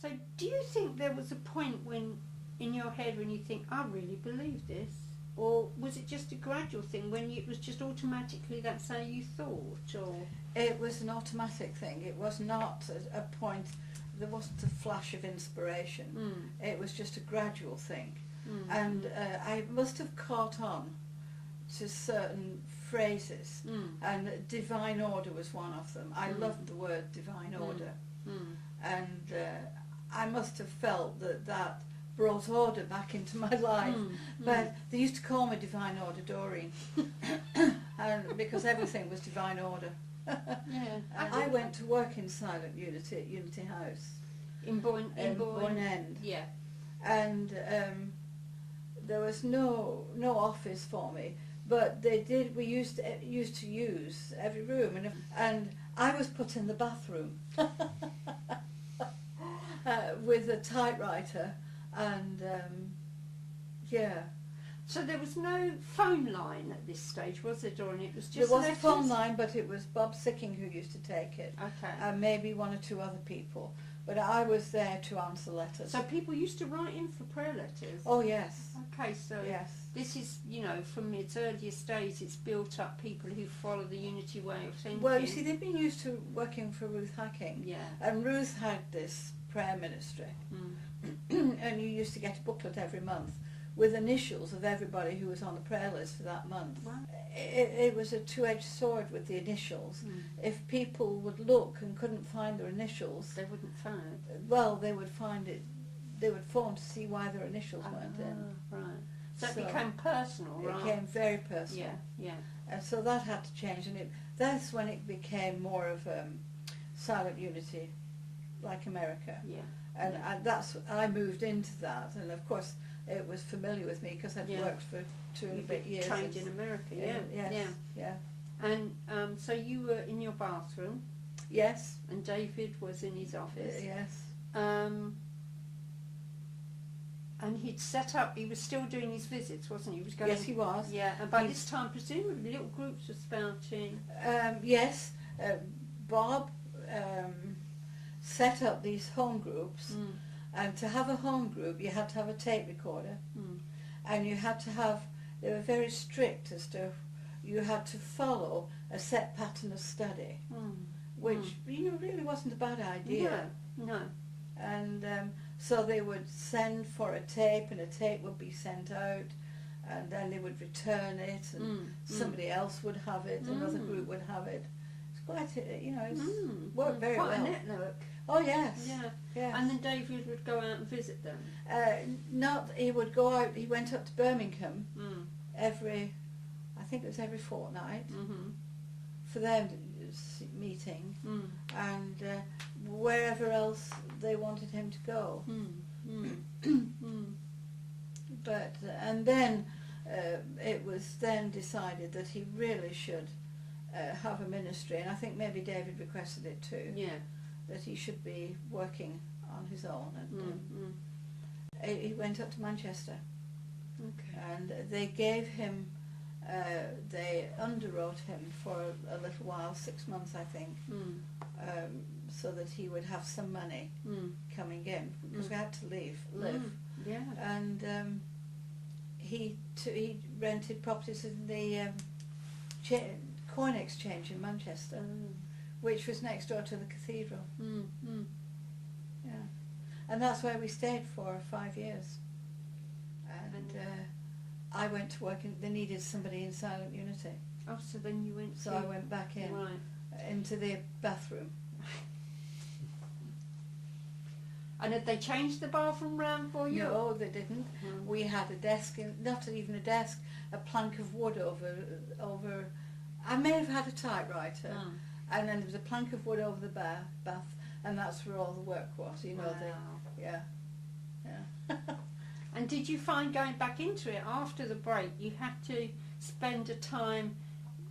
So do you think there was a point when, in your head, when you think, I really believe this? Or was it just a gradual thing when it was just automatically that's how you thought? Or It was an automatic thing. It was not a point, there wasn't a flash of inspiration. It was just a gradual thing. And I must have caught on to certain phrases, and divine order was one of them. I loved the word divine order. And I must have felt that brought order back into my life. But they used to call me Divine Order Doreen, and because everything was divine order. I went to work in Silent Unity at Unity House in Boyne End. Yeah. And there was no office for me, but they did. We used to use every room, and I was put in the bathroom with a typewriter, and yeah. So there was no phone line at this stage, was there, Doreen? It was just there was letters? a phone line, but it was Bob Sicking who used to take it, Okay. and maybe one or two other people. But I was there to answer letters. So people used to write in for prayer letters? Oh yes. Okay, so yes. This is, you know, from its earliest days, it's built up people who follow the Unity way of thinking. Well, you see, they've been used to working for Ruth Hacking. Yeah. And Ruth had this prayer ministry. And you used to get a booklet every month with initials of everybody who was on the prayer list for that month. Wow. It was a two-edged sword with the initials. If people would look and couldn't find their initials, they wouldn't find it. Well, they would find it. They would phone to see why their initials weren't in. Right. So it became personal, right? It became very personal. Yeah, yeah. And so that had to change, and that's when it became more of Silent Unity, like America. Yeah. And I moved into that, and of course it was familiar with me because I'd worked for 2 and a bit years. Trained in America, yeah. Yes, yeah. And so you were in your bathroom. Yes. And David was in his office. Yes. And he'd set up, he was still doing his visits, wasn't he? Yes, he was. Yeah, and by this time, presumably, little groups were spouting. Yes. Bob set up these home groups, and to have a home group, you had to have a tape recorder, and you had to have, they were very strict as to, you had to follow a set pattern of study, which, you know, really wasn't a bad idea. No. And so they would send for a tape, and a tape would be sent out, and then they would return it, and somebody else would have it, another group would have it. It's quite, you know, it's worked very well. Quite a network. Oh yes. Yeah. Yes. And then David would go out and visit them. He would go out. He went up to Birmingham every fortnight for their meeting, and wherever else they wanted him to go. But and then it was then decided that he really should have a ministry, and I think maybe David requested it too. Yeah. That he should be working on his own, and he went up to Manchester. Okay. And they gave him, they underwrote him for a little while, 6 months I think, so that he would have some money coming in, because we had to live. Yeah. And he rented properties in the coin exchange in Manchester, which was next door to the cathedral. Yeah. And that's where we stayed for 5 years. And I went to work, they needed somebody in Silent Unity. Oh, so then you went So I went back in, into the bathroom. And had they changed the bathroom round for you? No, they didn't. We had a desk, not even a desk, a plank of wood over. I may have had a typewriter, and then there was a plank of wood over the bath, and that's where all the work was. You know, yeah. And did you find going back into it after the break, you had to spend a time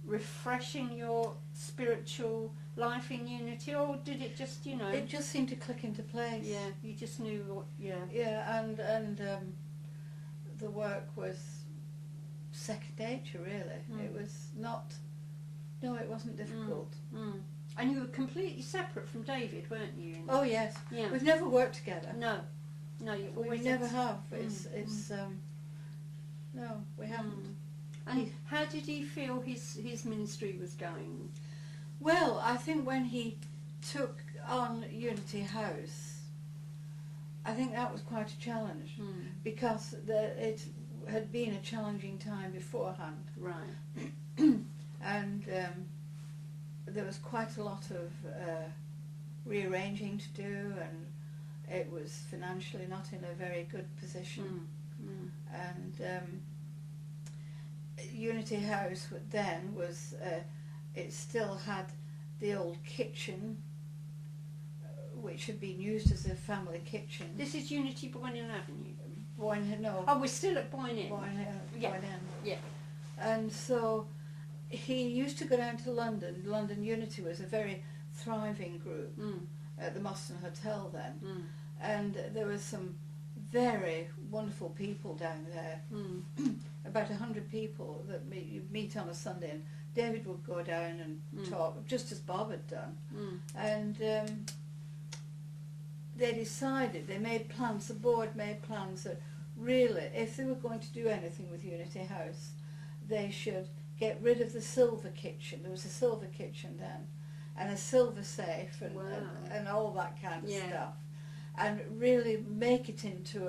refreshing your spiritual life in Unity, or did it just, you know? It just seemed to click into place. Yeah, you just knew what, Yeah, and the work was second nature, really. It was not, no, it wasn't difficult. And you were completely separate from David, weren't you? Oh yes. Yeah. We've never worked together. No. No, you We always never had- have. It's no, we haven't. And how did he feel his ministry was going? Well, I think when he took on Unity House, I think that was quite a challenge because it had been a challenging time beforehand. Right. And there was quite a lot of rearranging to do, and it was financially not in a very good position. And Unity House then was, it still had the old kitchen, which had been used as a family kitchen. This is Unity Boyne Avenue. Boyne, no. Oh, we're still at Boyne Inn. Yeah. Boyne End. Yeah. And so he used to go down to London. London Unity was a very thriving group at the Moston Hotel then. And there were some very wonderful people down there, about 100 people that you'd meet on a Sunday, and David would go down and talk, just as Bob had done. And they decided, they made plans, the board made plans that really, if they were going to do anything with Unity House, they should get rid of the silver kitchen. There was a silver kitchen then, and a silver safe, and all that kind of stuff, and really make it into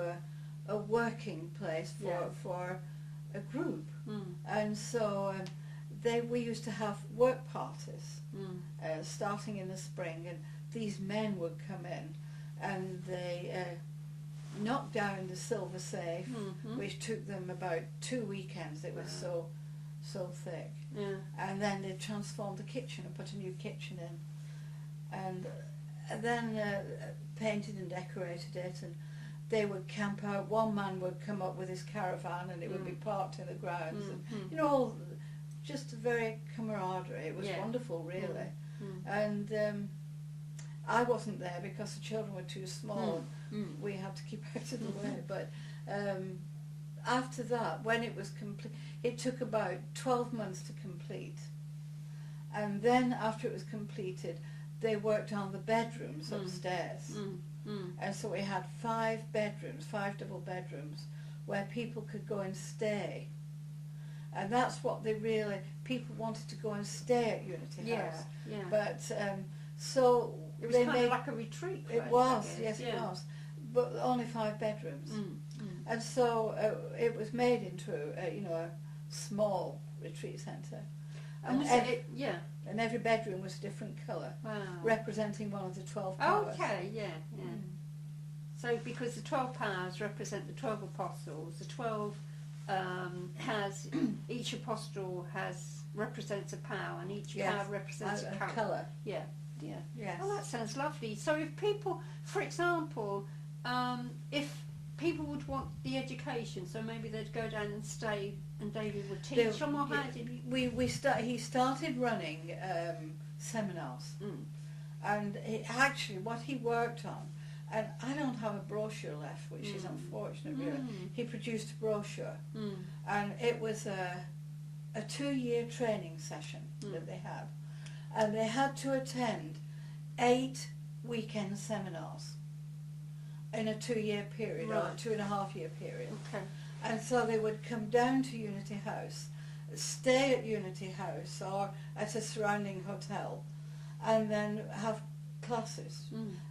a working place for a group. And so we used to have work parties starting in the spring, and these men would come in and they knocked down the silver safe, which took them about 2 weekends. It was so thick. And then they transformed the kitchen and put a new kitchen in, and then painted and decorated it, and they would camp out. One man would come up with his caravan and it would be parked in the grounds, and, you know, all, just a very camaraderie. It was wonderful, really. And I wasn't there because the children were too small. We had to keep out of the way. But after that, when it was complete, it took about 12 months to complete. And then after it was completed, they worked on the bedrooms upstairs. And so we had 5 bedrooms, 5 double bedrooms, where people could go and stay. And that's what they really, people wanted to go and stay at Unity House. But so it was they kind made, of like a retreat place, it was, I guess. yes, it was, but only 5 bedrooms. And so it was made into a small retreat centre. And and every bedroom was a different colour, representing one of the 12 powers. Okay, So because the 12 powers represent the 12 apostles, the 12 has each apostle represents a power, and each power represents a colour. Yes. Oh, that sounds lovely. So if people, for example, if people would want the education, so maybe they'd go down and stay, and David would teach them, or how did he started running seminars, and actually what he worked on, and I don't have a brochure left, which is unfortunate really. He produced a brochure, and it was a 2-year training session that they had, and they had to attend 8 weekend seminars in a 2-year period, or a 2.5-year period. And so they would come down to Unity House, stay at Unity House or at a surrounding hotel, and then have classes.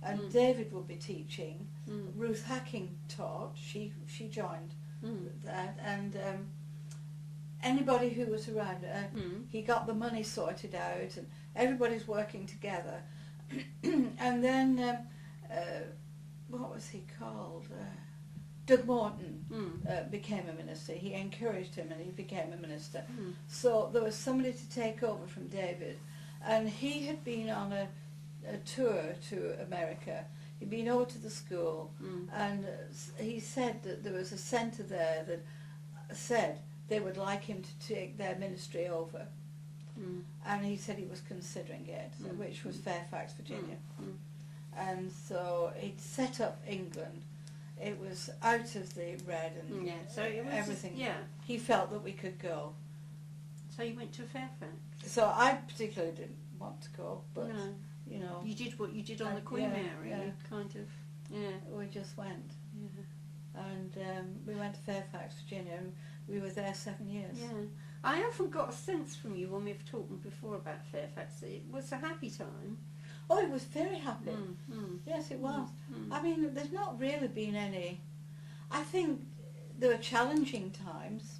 And David would be teaching. Ruth Hacking taught. She joined that, and anybody who was around. He got the money sorted out, and everybody's working together. And then what was he called? Doug Morton became a minister. He encouraged him and he became a minister. So there was somebody to take over from David, and he had been on a tour to America. He'd been over to the school, and he said that there was a centre there that said they would like him to take their ministry over. And he said he was considering it, which was Fairfax, Virginia. And so he'd set up England. It was out of the red and so it was everything. He felt that we could go. So you went to Fairfax? So I particularly want to go, but No. you know, You did what you did on the Queen yeah, Mary. yeah. You kind of, yeah. we just went. Yeah. And we went to Fairfax, Virginia, and we were there 7 years. Yeah. I often got a sense from you when we've talked before about Fairfax that it was a happy time. Oh, it was very happy. Yes, it was. I mean, there's not really been any. I think there were challenging times,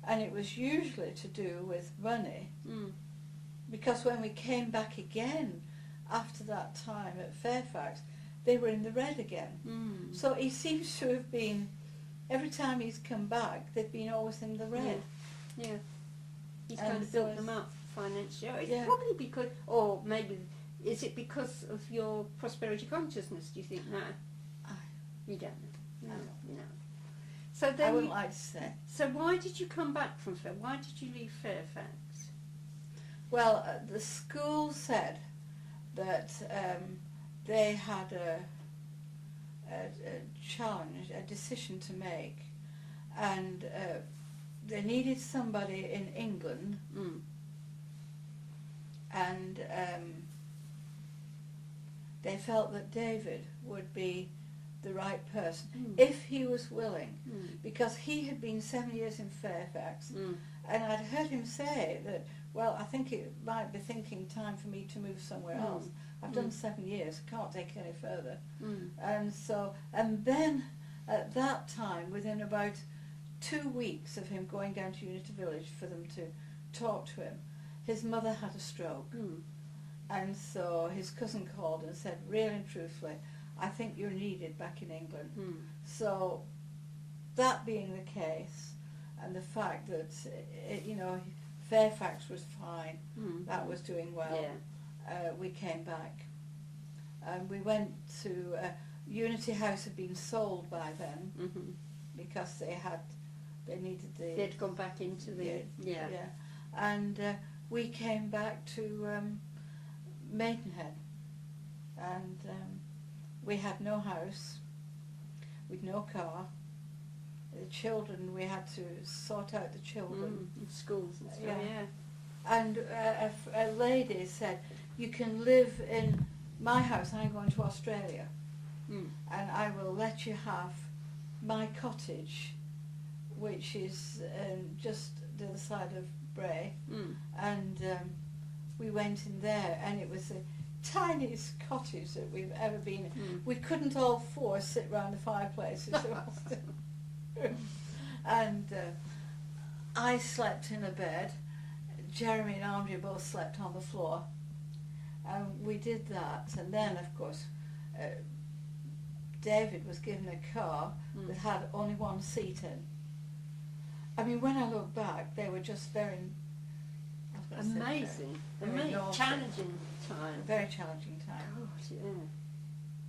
and it was usually to do with money, because when we came back again after that time at Fairfax, they were in the red again. So he seems to have been, every time he's come back, they've been always in the red. Yeah. He's And kind of built them up financially. It's Yeah. probably because, or maybe, is it because of your prosperity consciousness, do you think? No. You don't know. No. No. So then I wouldn't like to say. So why did you come back from Fairfax? Why did you leave Fairfax? Well, the school said that they had a challenge, a decision to make, and they needed somebody in England, and they felt that David would be the right person if he was willing, because he had been 7 years in Fairfax, and I'd heard him say that, well, I think it might be thinking time for me to move somewhere else. I've done 7 years, I can't take it any further. And so, and then at that time, within about 2 weeks of him going down to Unity Village for them to talk to him, his mother had a stroke. And so his cousin called and said, really and truthfully, I think you're needed back in England. So that being the case, and the fact that, you know, Fairfax was fine, that was doing well, we came back. And we went to, Unity House had been sold by then, because they needed the... They'd gone back into the... Yeah. And we came back to Maidenhead, and we had no house, we'd no car. The children, we had to sort out the children. Schools and stuff, And a lady said, you can live in my house, I'm going to Australia, and I will let you have my cottage, which is just the other side of Bray. And we went in there, and it was the tiniest cottage that we've ever been in. We couldn't all four sit round the fireplaces. And I slept in a bed. Jeremy and Andrea both slept on the floor. And we did that. And then, of course, David was given a car that had only one seat in. I mean, when I look back, they were just very... Amazing. Challenging time. A very challenging time. God, yeah.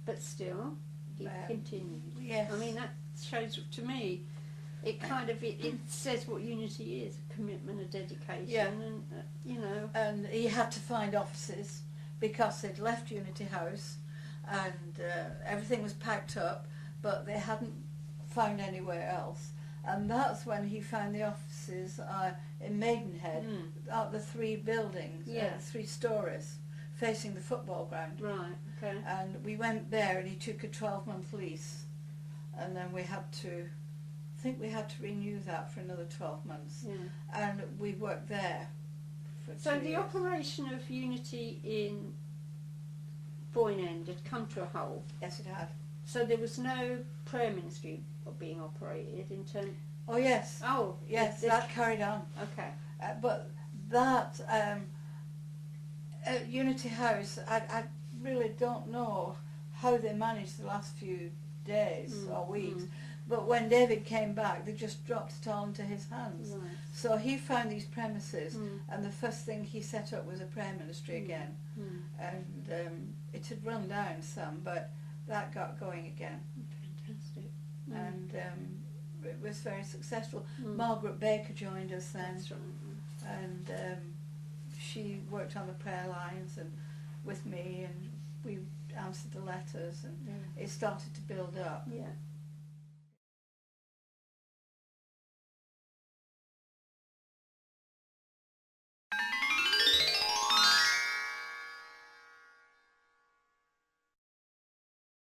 But still, he continued. Yes. I mean, that shows, to me, it kind of, it says what unity is, a commitment, a dedication, and, you know. And he had to find offices, because they'd left Unity House, and everything was packed up, but they hadn't found anywhere else. And that's when he found the offices in Maidenhead, the 3 buildings, 3 stories, facing the football ground. Right, okay. And we went there, and he took a 12-month lease, and then we had to, I think we had to renew that for another 12 months. And we worked there for 2 So the years. operation of unity in Boyne End had come to a halt. Yes, it had. So there was no prayer ministry being operated in terms... Oh, yes. Oh, yes, that carried on. Okay. But that, at Unity House, I really don't know how they managed the last few days or weeks. But when David came back, they just dropped it all into his hands. Right. So he found these premises, and the first thing he set up was a prayer ministry again. And it had run down some, but that got going again. Fantastic. And it was very successful. Margaret Baker joined us then. That's right. And she worked on the prayer lines and with me, and we answered the letters, and it started to build up. Yeah.